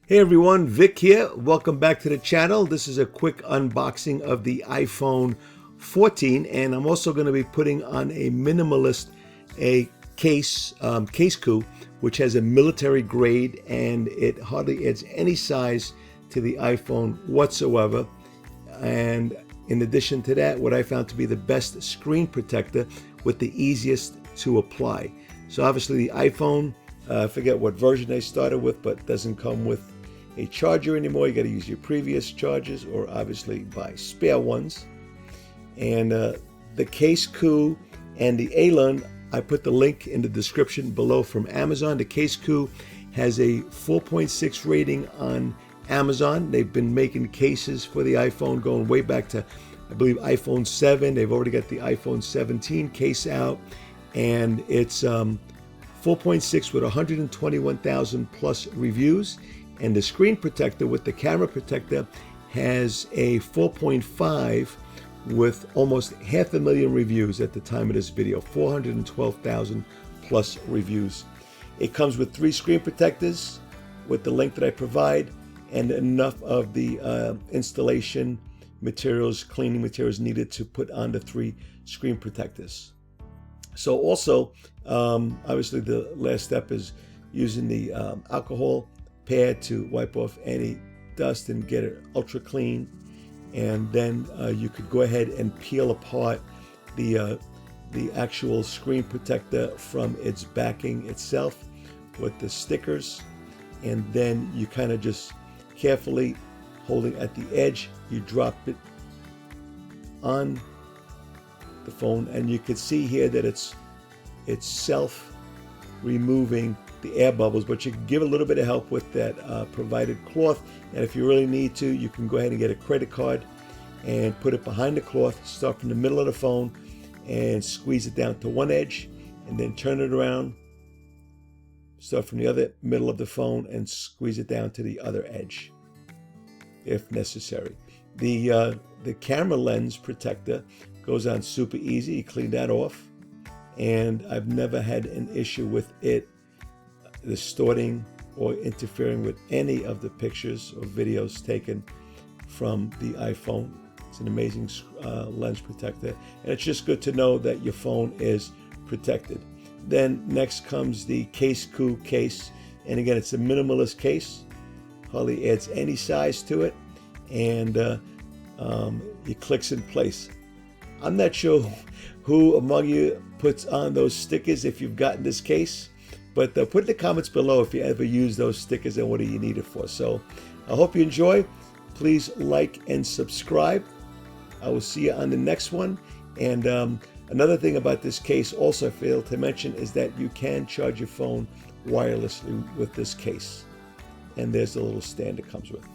Hey everyone, Vic here. Welcome back to the channel. This is a quick unboxing of the iPhone 14, and I'm also going to be putting on a Minimalist case coup, which has a military grade, and it hardly adds any size to the iPhone whatsoever. And in addition to that, what I found to be the best screen protector with the easiest to apply. So obviously the iPhone, I forget what version they started with, but doesn't come with a charger anymore. You got to use your previous chargers or obviously buy spare ones. And the case coup and the Alon, I put the link in the description below from Amazon. The case coup has a 4.6 rating on Amazon. They've been making cases for the iPhone going way back to, I believe, iPhone 7. They've already got the iPhone 17 case out, and it's 4.6 with 121,000 plus reviews. And the screen protector with the camera protector has a 4.5 with almost 500,000 reviews at the time of this video, 412,000 plus reviews. It comes with 3 screen protectors with the link that I provide, and enough of the installation materials, cleaning materials needed to put on the 3 screen protectors. So also, obviously the last step is using the alcohol pad to wipe off any dust and get it ultra clean. And then you could go ahead and peel apart the actual screen protector from its backing itself with the stickers. And then you kind of just carefully holding at the edge, you drop it on the phone, and you can see here that it's self removing the air bubbles, but you can give a little bit of help with that provided cloth. And if you really need to, you can go ahead and get a credit card and put it behind the cloth, start from the middle of the phone and squeeze it down to one edge, and then turn it around, start from the other middle of the phone and squeeze it down to the other edge if necessary. The camera lens protector goes on super easy. You clean that off, and I've never had an issue with it distorting or interfering with any of the pictures or videos taken from the iPhone. It's an amazing lens protector, and it's just good to know that your phone is protected. Then next comes the case coup case, and again, it's a Minimalist case, hardly adds any size to it, and it clicks in place. I'm not sure who among you puts on those stickers if you've gotten this case, but put in the comments below if you ever use those stickers and what do you need it for. So I hope you enjoy. Please like and subscribe. I will see you on the next one. And another thing about this case also I failed to mention is that you can charge your phone wirelessly with this case. And there's the little stand it comes with.